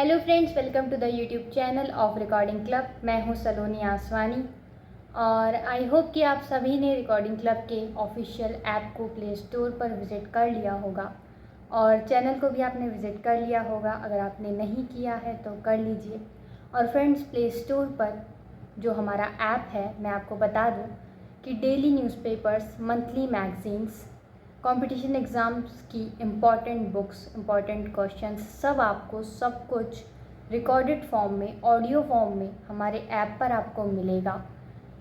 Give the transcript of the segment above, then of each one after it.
Hello friends, welcome to the YouTube channel of recording club. मैं हूं सलोनी आसवानी और I hope कि आप सभी ने रिकॉर्डिंग क्लब के ऑफिशियल ऐप को प्ले स्टोर पर विज़िट कर लिया होगा और चैनल को भी आपने विज़िट कर लिया होगा। अगर आपने नहीं किया है तो कर लीजिए। और फ्रेंड्स, प्ले स्टोर पर जो हमारा ऐप है, मैं आपको बता दूं कि daily newspapers, monthly magazines, competition exams की इम्पॉर्टेंट बुक्स, इम्पॉर्टेंट क्वेश्चंस, सब आपको सब कुछ रिकॉर्डेड फॉर्म में, ऑडियो फॉर्म में हमारे ऐप पर आपको मिलेगा।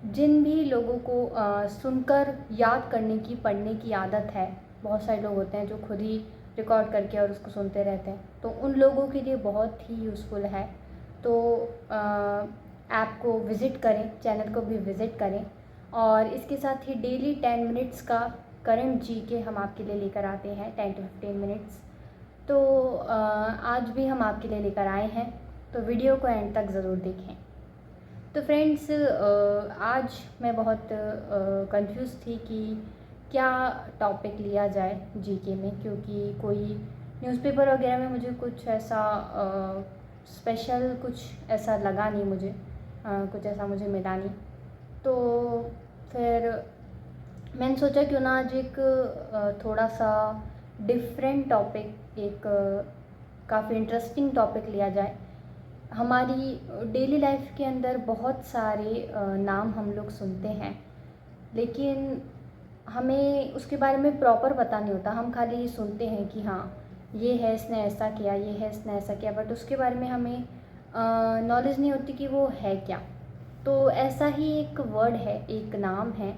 जिन भी लोगों को सुनकर याद करने की, पढ़ने की आदत है, बहुत सारे लोग होते हैं जो खुद ही रिकॉर्ड करके और उसको सुनते रहते हैं, तो उन लोगों के लिए बहुत ही यूज़फुल है। तो ऐप को विज़िट करें, चैनल को भी विज़िट करें और इसके साथ ही डेली 10 मिनट्स का करंट जीके हम आपके लिए लेकर आते हैं, 10 to 15 मिनट्स। तो आज भी हम आपके लिए लेकर आए हैं, तो वीडियो को एंड तक ज़रूर देखें। तो फ्रेंड्स, आज मैं बहुत कंफ्यूज थी कि क्या टॉपिक लिया जाए जीके में, क्योंकि कोई न्यूज़पेपर वगैरह में मुझे कुछ ऐसा स्पेशल कुछ ऐसा लगा नहीं, मुझे कुछ ऐसा मुझे मिला नहीं। तो फिर मैंने सोचा क्यों ना आज एक थोड़ा सा डिफरेंट टॉपिक, एक काफ़ी इंटरेस्टिंग टॉपिक लिया जाए। हमारी डेली लाइफ के अंदर बहुत सारे नाम हम लोग सुनते हैं, लेकिन हमें उसके बारे में प्रॉपर पता नहीं होता। हम खाली सुनते हैं कि हाँ, ये है, इसने ऐसा किया, ये है, इसने ऐसा किया, बट उसके बारे में हमें नॉलेज नहीं होती कि वो है क्या। तो ऐसा ही एक वर्ड है, एक नाम है,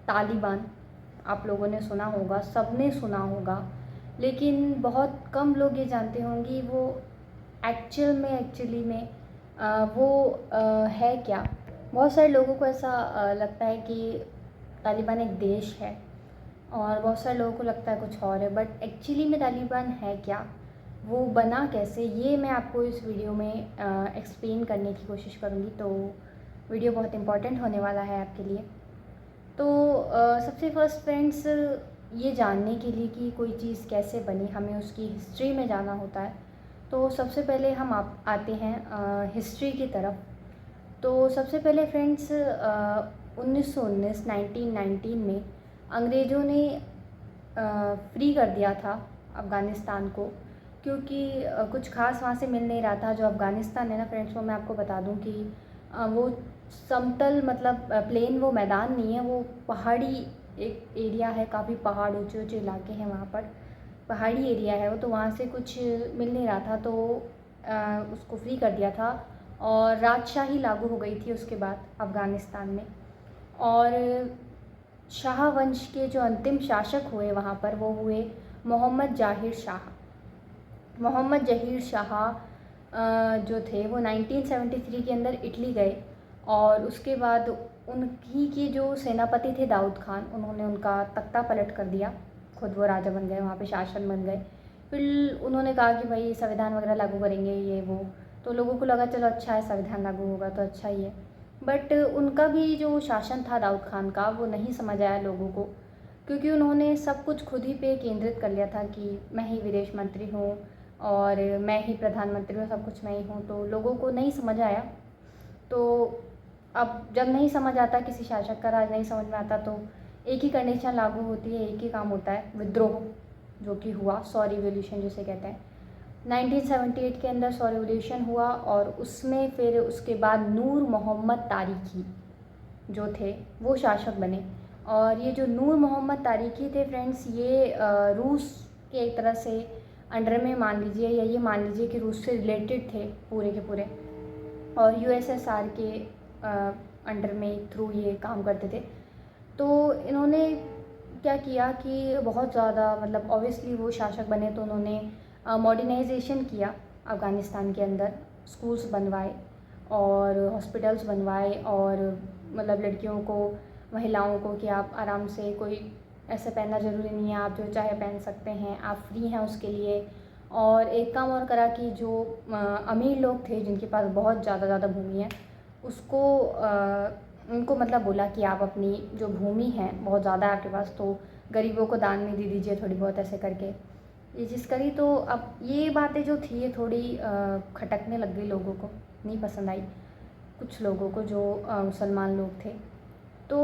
तालिबान। आप लोगों ने सुना होगा, सबने सुना होगा, लेकिन बहुत कम लोग ये जानते होंगे वो एक्चुअली में वो है क्या। बहुत सारे लोगों को ऐसा लगता है कि तालिबान एक देश है और बहुत सारे लोगों को लगता है कुछ और है, बट एक्चुअली में तालिबान है क्या, वो बना कैसे, ये मैं आपको इस वीडियो में एक्सप्लेन करने की कोशिश करूँगी। तो वीडियो बहुत इम्पॉर्टेंट होने वाला है आपके लिए। तो सबसे फर्स्ट फ्रेंड्स, ये जानने के लिए कि कोई चीज़ कैसे बनी, हमें उसकी हिस्ट्री में जाना होता है। तो सबसे पहले हम आते हैं हिस्ट्री की तरफ। तो सबसे पहले फ्रेंड्स, 1919 में अंग्रेज़ों ने फ्री कर दिया था अफ़गानिस्तान को, क्योंकि कुछ खास वहाँ से मिल नहीं रहा था। जो अफ़गानिस्तान है ना फ्रेंड्स, वो मैं आपको बता दूँ कि वो समतल, मतलब प्लेन, वो मैदान नहीं है, वो पहाड़ी एक एरिया है। काफ़ी पहाड़, ऊंचे ऊंचे इलाके हैं वहाँ पर, पहाड़ी एरिया है वो। तो वहाँ से कुछ मिल नहीं रहा था, तो उसको फ्री कर दिया था और राजशाही लागू हो गई थी उसके बाद अफ़गानिस्तान में। और शाह वंश के जो अंतिम शासक हुए वहाँ पर, वो हुए मोहम्मद जहीर शाह। मोहम्मद जहीर शाह जो थे वो 1973 के अंदर इटली गए और उसके बाद उनकी की जो सेनापति थे दाऊद खान, उन्होंने उनका तख्ता पलट कर दिया। खुद वो राजा बन गए, वहाँ पे शासन बन गए। फिर उन्होंने कहा कि भाई संविधान वगैरह लागू करेंगे, ये वो। तो लोगों को लगा चलो अच्छा है, संविधान लागू होगा तो अच्छा ही है। बट उनका भी जो शासन था दाऊद खान का, वो नहीं समझ आया लोगों को, क्योंकि उन्होंने सब कुछ खुद ही पे केंद्रित कर लिया था कि मैं ही विदेश मंत्री हूँ और मैं ही प्रधानमंत्री हूँ, सब कुछ मैं ही हूँ। तो लोगों को नहीं समझ आया। तो अब जब नहीं समझ आता, किसी शासक का राज नहीं समझ में आता, तो एक ही कंडीशन लागू होती है, एक ही काम होता है, विद्रोह, जो कि हुआ, सॉ रिवॉल्यूशन जिसे कहते हैं। 1978 के अंदर सॉ रिवॉल्यूशन हुआ और उसमें फिर उसके बाद नूर मोहम्मद तारिकी जो थे वो शासक बने। और ये जो नूर मोहम्मद तारिकी थे फ्रेंड्स, ये रूस के एक तरह से अंडर में मान लीजिए, या ये मान लीजिए कि रूस से रिलेटेड थे पूरे के पूरे, और यूएसएसआर के अंडर में थ्रू ये काम करते थे। तो इन्होंने क्या किया कि बहुत ज़्यादा, मतलब ऑब्वियसली वो शासक बने तो उन्होंने मॉडर्नाइजेशन किया अफ़गानिस्तान के अंदर। स्कूल्स बनवाए और हॉस्पिटल्स बनवाए, और मतलब लड़कियों को, महिलाओं को कि आप आराम से, कोई ऐसे पहनना ज़रूरी नहीं है, आप जो चाहे पहन सकते हैं, आप फ्री हैं उसके लिए। और एक काम और करा कि जो अमीर लोग थे जिनके पास बहुत ज़्यादा भूमि है, उसको उनको मतलब बोला कि आप अपनी जो भूमि है बहुत ज़्यादा है आपके पास, तो गरीबों को दान में दे दीजिए थोड़ी बहुत, ऐसे करके। ये चीज़ करी। तो अब ये बातें जो थी ये थोड़ी खटकने लग गई, लोगों को नहीं पसंद आई, कुछ लोगों को जो मुसलमान लोग थे। तो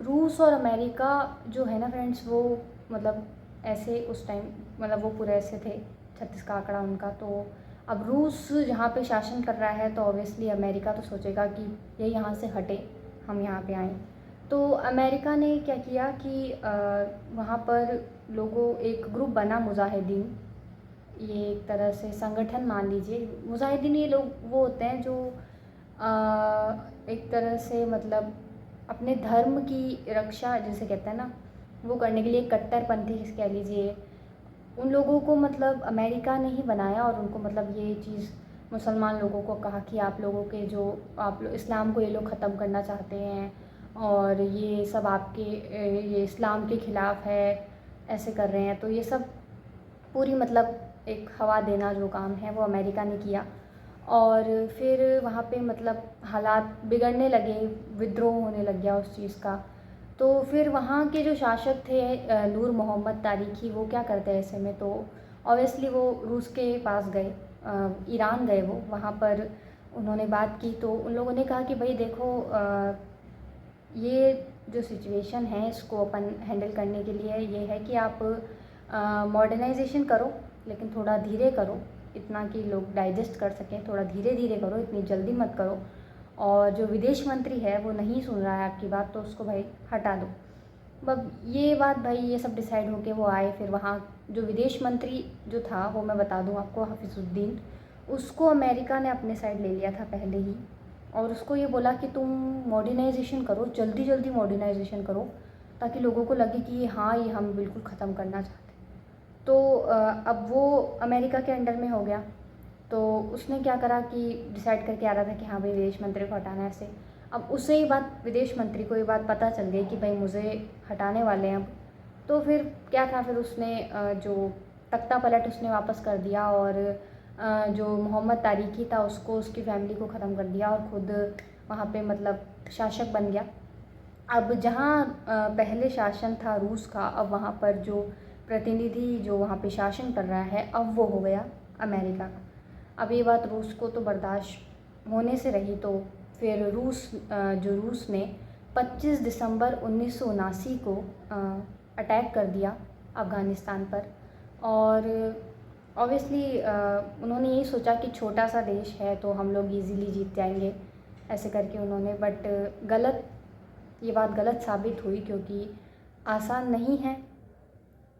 रूस और अमेरिका जो है ना फ्रेंड्स, वो मतलब ऐसे उस टाइम मतलब वो पूरे ऐसे थे, 36 का आंकड़ा उनका। तो अब रूस यहाँ पे शासन कर रहा है तो ऑब्वियसली अमेरिका तो सोचेगा कि ये यहाँ से हटे, हम यहाँ पे आएँ। तो अमेरिका ने क्या किया कि वहाँ पर लोगों एक ग्रुप बना, मुजाहिदीन, ये एक तरह से संगठन मान लीजिए। मुजाहिदीन ये लोग वो होते हैं जो एक तरह से मतलब अपने धर्म की रक्षा जिसे कहते हैं ना, वो करने के लिए कट्टरपंथी कह लीजिए, उन लोगों को मतलब अमेरिका ने ही बनाया। और उनको मतलब ये चीज़ मुसलमान लोगों को कहा कि आप लोगों के जो आप लोग इस्लाम को ये लोग ख़त्म करना चाहते हैं और ये सब आपके ये इस्लाम के ख़िलाफ़ है, ऐसे कर रहे हैं। तो ये सब पूरी मतलब एक हवा देना जो काम है वो अमेरिका ने किया। और फिर वहाँ पे मतलब हालात बिगड़ने लगे, विद्रोह होने लग गया उस चीज़ का। तो फिर वहाँ के जो शासक थे नूर मोहम्मद तारिकी, वो क्या करते हैं ऐसे में, तो ऑब्वियसली वो रूस के पास गए, ईरान गए, वो वहाँ पर उन्होंने बात की। तो उन लोगों ने कहा कि भाई देखो, ये जो सिचुएशन है इसको अपन हैंडल करने के लिए ये है कि आप मॉडर्नाइजेशन करो, लेकिन थोड़ा धीरे करो, इतना कि लोग डाइजेस्ट कर सकें, थोड़ा धीरे धीरे करो, इतनी जल्दी मत करो। और जो विदेश मंत्री है वो नहीं सुन रहा है आपकी बात, तो उसको भाई हटा दो। अब ये बात भाई ये सब डिसाइड होके वो आए। फिर वहाँ जो विदेश मंत्री जो था वो मैं बता दूँ आपको, हफीज़ुद्दीन, उसको अमेरिका ने अपने साइड ले लिया था पहले ही। और उसको ये बोला कि तुम मॉडर्नाइजेशन करो, जल्दी जल्दी मॉडर्नाइजेशन करो, ताकि लोगों को लगे कि हाँ ये हम बिल्कुल ख़त्म करना चाहते हैं। तो अब वो अमेरिका के अंडर में हो गया। तो उसने क्या करा कि डिसाइड करके आ रहा था कि हाँ भाई विदेश मंत्री को हटाना है ऐसे। अब उसे ही बात, विदेश मंत्री को ये बात पता चल गई कि भाई मुझे हटाने वाले हैं अब। तो फिर क्या था, फिर उसने जो तख्ता पलट उसने वापस कर दिया और जो मोहम्मद तारिकी था उसको, उसकी फैमिली को ख़त्म कर दिया और ख़ुद वहाँ पे मतलब शासक बन गया। अब जहाँ पहले शासन था रूस का, अब वहाँ पर जो प्रतिनिधि जो वहाँ पे शासन कर रहा है अब वो हो गया अमेरिका का। अब ये बात रूस को तो बर्दाश्त होने से रही। तो फिर रूस ने 25 दिसंबर 1979 को अटैक कर दिया अफ़गानिस्तान पर। और ऑब्वियसली उन्होंने यही सोचा कि छोटा सा देश है तो हम लोग इजीली जीत जाएंगे, ऐसे करके उन्होंने, बट गलत, ये बात गलत साबित हुई, क्योंकि आसान नहीं है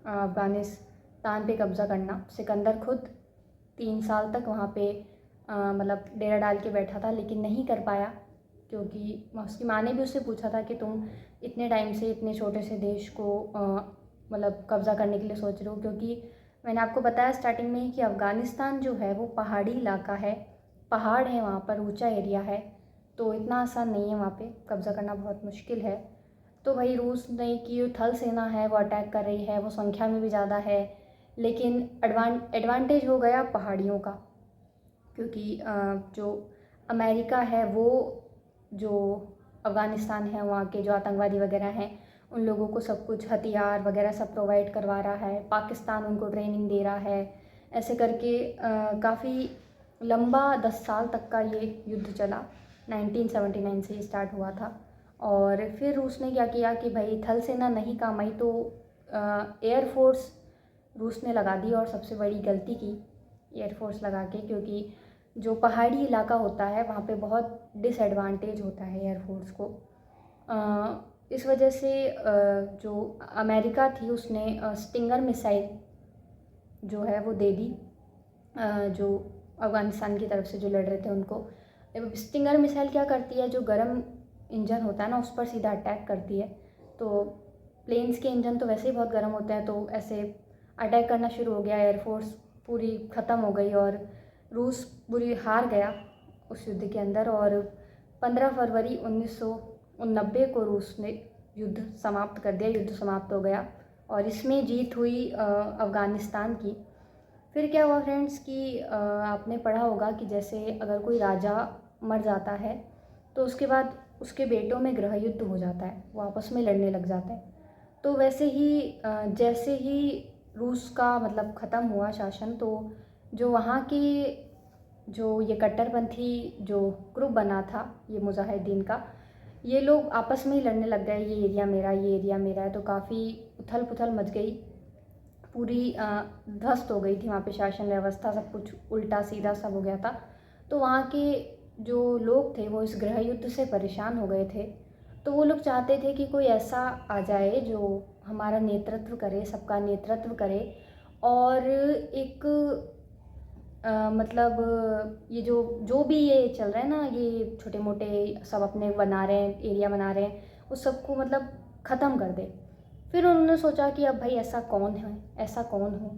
अफ़गानिस्तान पे कब्ज़ा करना। सिकंदर खुद 3 साल तक वहाँ पे मतलब डेरा डाल के बैठा था, लेकिन नहीं कर पाया, क्योंकि उसकी माँ ने भी उससे पूछा था कि तुम इतने टाइम से इतने छोटे से देश को मतलब कब्ज़ा करने के लिए सोच रहे हो। क्योंकि मैंने आपको बताया स्टार्टिंग में ही कि अफ़गानिस्तान जो है वो पहाड़ी इलाका है, पहाड़ है वहाँ पर, ऊंचा एरिया है, तो इतना आसान नहीं है वहाँ पे कब्ज़ा करना, बहुत मुश्किल है। तो वही रूस ने की थल सेना है वो अटैक कर रही है, वो संख्या में भी ज़्यादा है, लेकिन एडवांटेज हो गया पहाड़ियों का, क्योंकि जो अमेरिका है वो जो अफ़गानिस्तान है वहाँ के जो आतंकवादी वगैरह हैं उन लोगों को सब कुछ हथियार वगैरह सब प्रोवाइड करवा रहा है, पाकिस्तान उनको ट्रेनिंग दे रहा है, ऐसे करके काफ़ी लंबा 10 साल तक का ये युद्ध चला। 1979 से स्टार्ट हुआ था। और फिर रूस ने क्या किया कि भाई थल सेना नहीं काम आई तो एयरफोर्स रूस ने लगा दी, और सबसे बड़ी गलती की एयरफोर्स लगा के, क्योंकि जो पहाड़ी इलाका होता है वहाँ पे बहुत डिसएडवांटेज होता है एयरफोर्स को। इस वजह से जो अमेरिका थी उसने स्टिंगर मिसाइल जो है वो दे दी जो अफ़गानिस्तान की तरफ से जो लड़ रहे थे उनको। स्टिंगर मिसाइल क्या करती है, जो गर्म इंजन होता है ना उस पर सीधा अटैक करती है। तो प्लेन्स के इंजन तो वैसे ही बहुत गर्म होते हैं, तो ऐसे अटैक करना शुरू हो गया, एयरफोर्स पूरी ख़त्म हो गई और रूस बुरी हार गया उस युद्ध के अंदर। और 15 फरवरी 1990 को रूस ने युद्ध समाप्त कर दिया, युद्ध समाप्त हो गया और इसमें जीत हुई अफ़गानिस्तान की। फिर क्या हुआ फ्रेंड्स कि आपने पढ़ा होगा कि जैसे अगर कोई राजा मर जाता है तो उसके बाद उसके बेटों में गृह युद्ध हो जाता है, वो आपस में लड़ने लग जाते हैं। तो वैसे ही जैसे ही रूस का मतलब ख़त्म हुआ शासन, तो जो वहाँ की जो ये कट्टरपंथी जो ग्रुप बना था ये मुजाहिदीन का, ये लोग आपस में ही लड़ने लग गए, ये एरिया मेरा, ये एरिया मेरा है। तो काफ़ी उथल पुथल मच गई, पूरी ध्वस्त हो गई थी वहाँ पे शासन व्यवस्था, सब कुछ उल्टा सीधा सब हो गया था। तो वहाँ के जो लोग थे वो इस गृह युद्ध से परेशान हो गए थे। तो वो लोग चाहते थे कि कोई ऐसा आ जाए जो हमारा नेतृत्व करे, सबका नेतृत्व करे, और एक मतलब ये जो जो भी ये चल रहा है ना, ये छोटे मोटे सब अपने बना रहे हैं, एरिया बना रहे हैं, उस सबको मतलब ख़त्म कर दे। फिर उन्होंने सोचा कि अब भाई ऐसा कौन है, ऐसा कौन हो।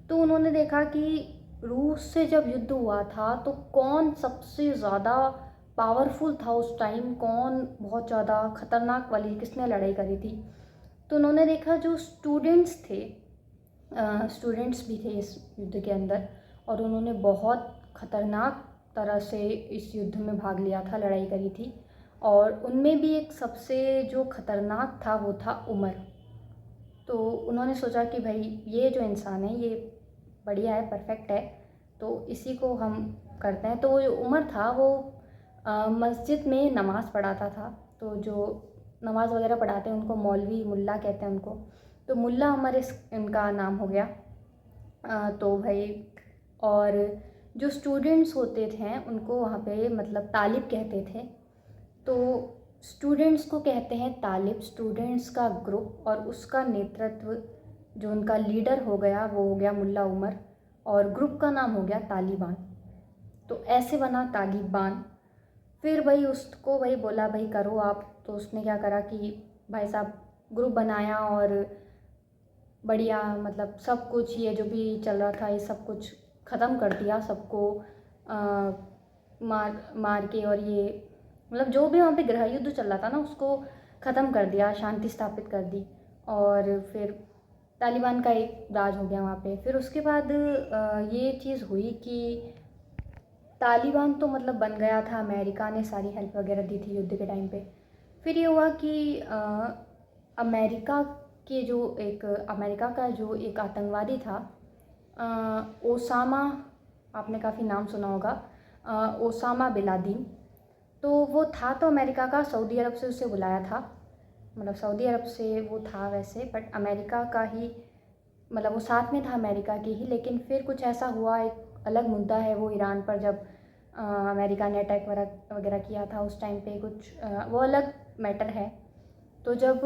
तो उन्होंने देखा कि रूस से जब युद्ध हुआ था तो कौन सबसे ज़्यादा पावरफुल था उस टाइम, कौन बहुत ज़्यादा ख़तरनाक वाली किसने लड़ाई करी थी। तो उन्होंने देखा जो स्टूडेंट्स थे, स्टूडेंट्स भी थे इस युद्ध के अंदर, और उन्होंने बहुत ख़तरनाक तरह से इस युद्ध में भाग लिया था, लड़ाई करी थी। और उनमें भी एक सबसे जो ख़तरनाक था वो था उमर। तो उन्होंने सोचा कि भाई ये जो इंसान है ये बढ़िया है, परफेक्ट है, तो इसी को हम करते हैं। तो वो जो उमर था वो मस्जिद में नमाज़ पढ़ाता था। तो जो नमाज़ वगैरह पढ़ाते हैं उनको मौलवी, मुल्ला कहते हैं उनको। तो मुल्ला उमर इनका नाम हो गया। तो भाई, और जो स्टूडेंट्स होते थे उनको वहाँ पे मतलब तालिब कहते थे। तो स्टूडेंट्स को कहते हैं तालिब, स्टूडेंट्स का ग्रुप, और उसका नेतृत्व जो उनका लीडर हो गया वो हो गया मुल्ला उमर, और ग्रुप का नाम हो गया तालिबान। तो ऐसे बना तालिबान। फिर भाई उसको भाई बोला भाई करो आप। तो उसने क्या करा कि भाई साहब ग्रुप बनाया, और बढ़िया मतलब सब कुछ ये जो भी चल रहा था ये सब कुछ ख़त्म कर दिया, सबको मार मार के, और ये मतलब जो भी वहाँ पे गृह युद्ध चल रहा था ना उसको ख़त्म कर दिया, शांति स्थापित कर दी। और फिर तालिबान का एक राज हो गया वहाँ पे। फिर उसके बाद ये चीज़ हुई कि तालिबान तो मतलब बन गया था, अमेरिका ने सारी हेल्प वगैरह दी थी युद्ध के टाइम पे। फिर ये हुआ कि अमेरिका के जो एक अमेरिका का जो एक आतंकवादी था, ओसामा, आपने काफ़ी नाम सुना होगा, ओसामा बिन लादेन। तो वो था तो अमेरिका का, सऊदी अरब से उसे बुलाया था, मतलब सऊदी अरब से वो था वैसे, बट अमेरिका का ही, मतलब वो साथ में था अमेरिका के ही। लेकिन फिर कुछ ऐसा हुआ, एक अलग मुद्दा है वो ईरान पर, जब अमेरिका ने अटैक वगैरह किया था उस टाइम पे, कुछ वो अलग मैटर है। तो जब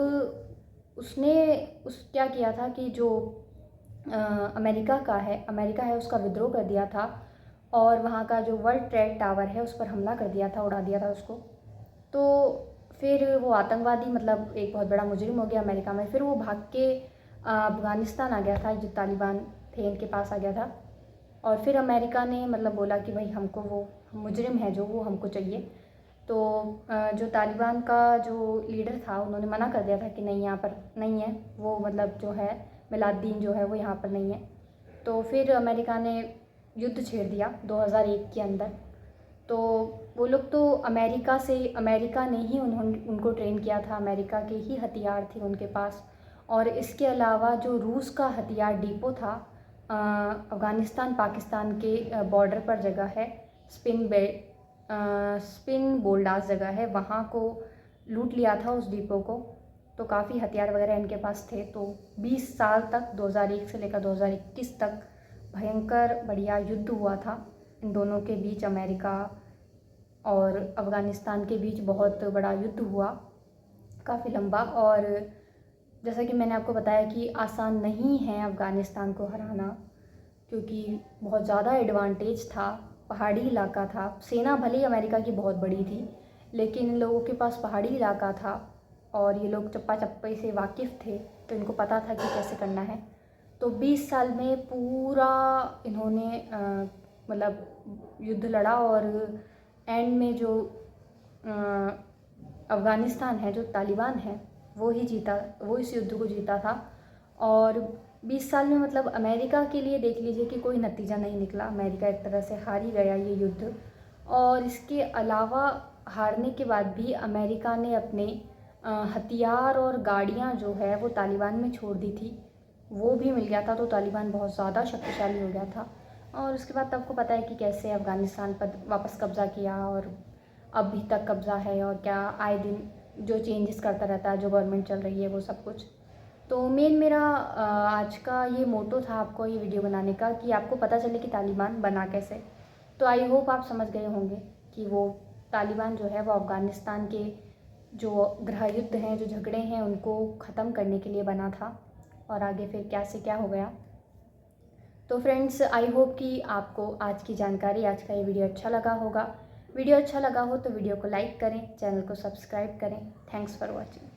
उसने क्या किया था कि जो अमेरिका है उसका विद्रोह कर दिया था, और वहाँ का जो वर्ल्ड ट्रेड टावर है उस पर हमला कर दिया था, उड़ा दिया था उसको। तो फिर वो आतंकवादी मतलब एक बहुत बड़ा मुजरिम हो गया अमेरिका में। फिर वो भाग के अफ़गानिस्तान आ गया था, जो तालिबान थे इनके पास आ गया था। और फिर अमेरिका ने मतलब बोला कि भाई हमको वो मुजरिम है जो वो हमको चाहिए। तो जो तालिबान का जो लीडर था उन्होंने मना कर दिया था कि नहीं, यहाँ पर नहीं है वो, मतलब जो है मिलादीन जो है वो यहाँ पर नहीं है। तो फिर अमेरिका ने युद्ध छेड़ दिया 2001 के अंदर। तो वो लोग तो अमेरिका ने ही उनको ट्रेन किया था, अमेरिका के ही हथियार थे उनके पास। और इसके अलावा जो रूस का हथियार डिपो था अफ़गानिस्तान पाकिस्तान के बॉर्डर पर जगह है, स्पिन बोल्डास जगह है, वहाँ को लूट लिया था उस डिपो को। तो काफ़ी हथियार वगैरह इनके पास थे। तो 20 साल तक, 2001 से लेकर 2021 तक भयंकर बढ़िया युद्ध हुआ था इन दोनों के बीच, अमेरिका और अफ़गानिस्तान के बीच बहुत बड़ा युद्ध हुआ, काफ़ी लंबा। और जैसा कि मैंने आपको बताया कि आसान नहीं है अफ़गानिस्तान को हराना, क्योंकि बहुत ज़्यादा एडवांटेज था, पहाड़ी इलाका था। सेना भले ही अमेरिका की बहुत बड़ी थी, लेकिन इन लोगों के पास पहाड़ी इलाका था, और ये लोग चप्पा चप्पे से वाकिफ़ थे, तो इनको पता था कि कैसे करना है। तो 20 साल में पूरा इन्होंने मतलब युद्ध लड़ा, और एंड में जो अफ़गानिस्तान है, जो तालिबान है, वो ही जीता, वो इस युद्ध को जीता था। और 20 साल में मतलब अमेरिका के लिए देख लीजिए कि कोई नतीजा नहीं निकला, अमेरिका एक तरह से हार ही गया ये युद्ध। और इसके अलावा हारने के बाद भी अमेरिका ने अपने हथियार और गाड़ियाँ जो है वो तालिबान में छोड़ दी थी, वो भी मिल गया था तो तालिबान बहुत ज़्यादा शक्तिशाली हो गया था। और उसके बाद तो आपको पता है कि कैसे अफ़गानिस्तान पर वापस कब्ज़ा किया और अभी तक कब्ज़ा है, और क्या आए दिन जो चेंजेस करता रहता है, जो गवर्नमेंट चल रही है वो सब कुछ। तो मेन मेरा आज का ये मोटो था आपको ये वीडियो बनाने का, कि आपको पता चले कि तालिबान बना कैसे। तो आई होप आप समझ गए होंगे कि वो तालिबान जो है वो अफ़गानिस्तान के जो गृह युद्ध हैं, जो झगड़े हैं, उनको ख़त्म करने के लिए बना था, और आगे फिर क्या से क्या हो गया। तो फ्रेंड्स, आई होप कि आपको आज की जानकारी, आज का ये वीडियो अच्छा लगा होगा। वीडियो अच्छा लगा हो तो वीडियो को लाइक करें, चैनल को सब्सक्राइब करें। Thanks for watching.